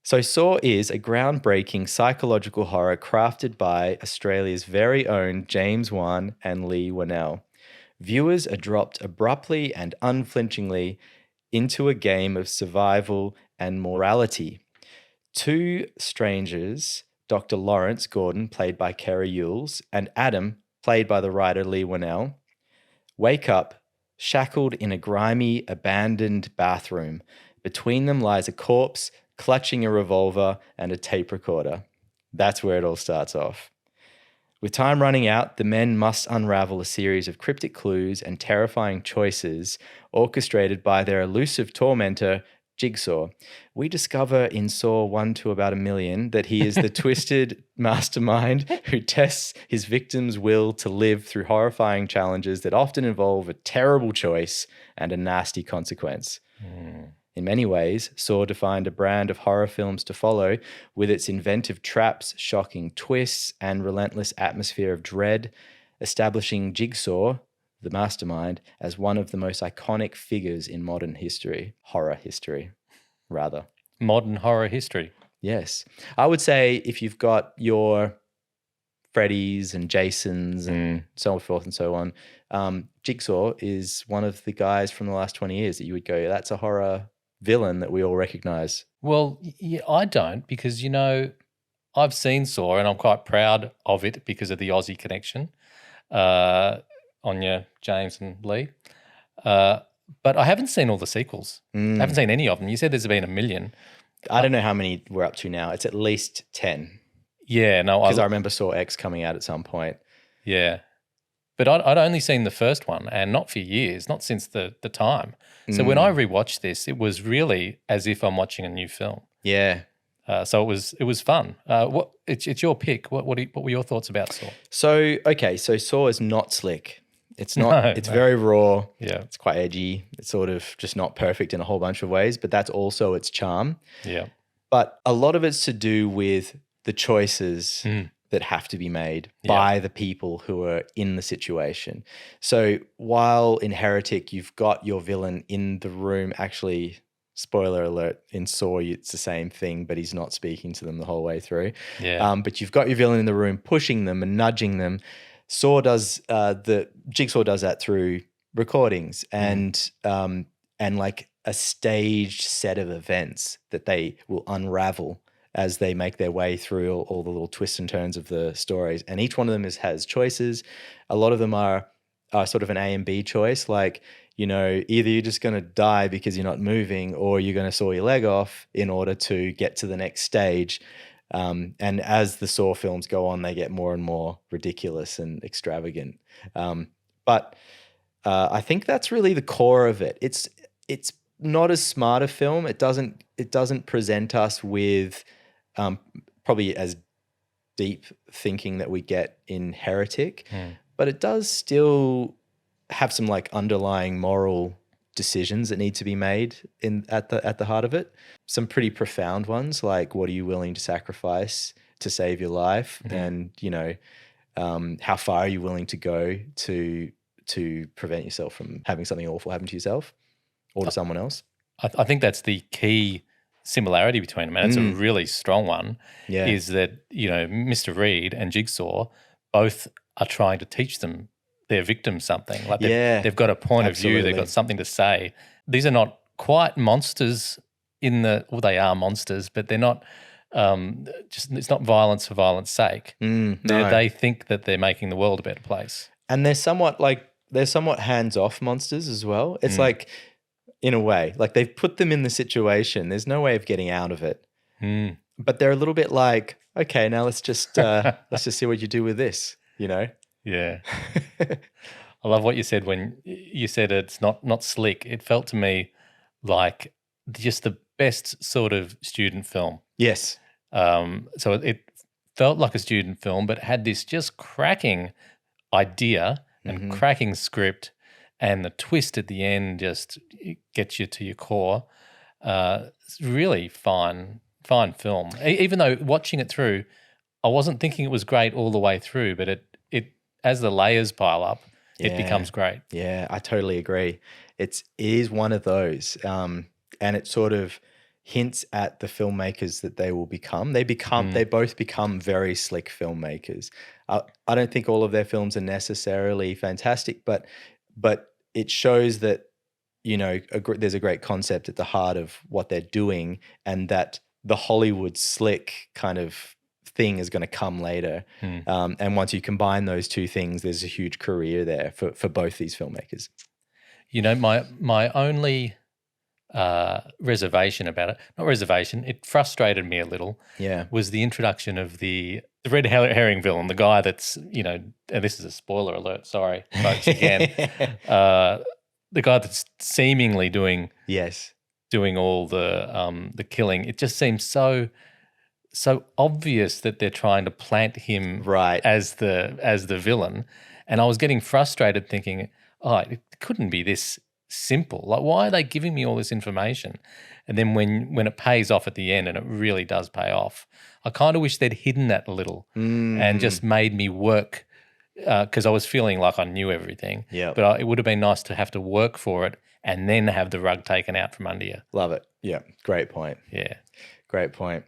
So Saw is a groundbreaking psychological horror crafted by Australia's very own James Wan and Lee Winnell. Viewers are dropped abruptly and unflinchingly into a game of survival and morality. Two strangers, Dr. Lawrence Gordon, played by Kerry Yules, and Adam, played by the writer Lee Winnell, wake up shackled in a grimy, abandoned bathroom. Between them lies a corpse, clutching a revolver and a tape recorder. That's where it all starts off. With time running out, the men must unravel a series of cryptic clues and terrifying choices orchestrated by their elusive tormentor, Jigsaw. We discover in Saw 1 to about a million that he is the twisted mastermind who tests his victim's will to live through horrifying challenges that often involve a terrible choice and a nasty consequence. In many ways, Saw defined a brand of horror films to follow with its inventive traps, shocking twists, and relentless atmosphere of dread, establishing Jigsaw, the mastermind, as one of the most iconic figures in modern history. Horror history, rather. Modern horror history. Yes. I would say if you've got your Freddys and Jasons and so forth and so on, Jigsaw is one of the guys from the last 20 years that you would go, that's a horror villain that we all recognize. Well, yeah, I don't, because, I've seen Saw and I'm quite proud of it because of the Aussie connection, Anya, James and Lee. But I haven't seen all the sequels. I haven't seen any of them. You said there's been a million. I don't know how many we're up to now. It's at least 10. Yeah, no. Because I remember Saw X coming out at some point. Yeah. But I'd only seen the first one, and not for years, not since the time. So when I rewatched this, it was really as if I'm watching a new film. Yeah. So it was fun. It's your pick. What were your thoughts about Saw? So Saw is not slick. It's not. It's very raw. Yeah. It's quite edgy. It's sort of just not perfect in a whole bunch of ways, but that's also its charm. Yeah. But a lot of it's to do with the choices that have to be made by the people who are in the situation. So while in Heretic you've got your villain in the room, actually, spoiler alert, in Saw it's the same thing, but he's not speaking to them the whole way through. Yeah. But you've got your villain in the room pushing them and nudging them. Jigsaw does that through recordings and like a staged set of events that they will unravel as they make their way through all the little twists and turns of the stories. And each one of them has choices. A lot of them are sort of an A and B choice, like, either you're just going to die because you're not moving, or you're going to saw your leg off in order to get to the next stage. And as the Saw films go on, they get more and more ridiculous and extravagant. But I think that's really the core of it. It's not as smart a film. It doesn't present us with probably as deep thinking that we get in Heretic, but it does still have some like underlying moral decisions that need to be made at the heart of it. Some pretty profound ones, like what are you willing to sacrifice to save your life, and how far are you willing to go to prevent yourself from having something awful happen to yourself or to someone else. I think that's the key similarity between them, and it's a really strong one, is that, Mr. Reed and Jigsaw both are trying to teach their victims something. Like they've got a point of view, they've got something to say. These are not quite monsters they are monsters, but they're not it's not violence for violence sake. No. They think that they're making the world a better place. And they're somewhat hands-off monsters as well. It's like, in a way, like they've put them in the situation. There's no way of getting out of it. But they're a little bit like, okay, now let's just see what you do with this, Yeah. I love what you said when you said it's not slick. It felt to me like just the best sort of student film. Yes. So it felt like a student film, but had this just cracking idea and cracking script, and the twist at the end just gets you to your core. It's really fine film. Even though watching it through, I wasn't thinking it was great all the way through, but it as the layers pile up, it becomes great. Yeah, I totally agree. It is one of those, and it sort of hints at the filmmakers that they will become. They both become very slick filmmakers. I don't think all of their films are necessarily fantastic, but it shows that, you know, there's a great concept at the heart of what they're doing, and that the Hollywood slick kind of thing is going to come later. And once you combine those two things, there's a huge career there for both these filmmakers. You know, my only reservation about it, not reservation, it frustrated me a little, was the introduction of the red herring villain, the guy that's, you know, and this is a spoiler alert, sorry, folks, again, the guy that's seemingly doing all the killing. It just seems so obvious that they're trying to plant him as the villain, and I was getting frustrated thinking, oh, it couldn't be this simple. Like, why are they giving me all this information? And then when it pays off at the end, and it really does pay off, I kind of wish they'd hidden that a little and just made me work, because I was feeling like I knew everything. Yeah. But it would have been nice to have to work for it and then have the rug taken out from under you. Love it. Yeah. Great point. Yeah. Great point.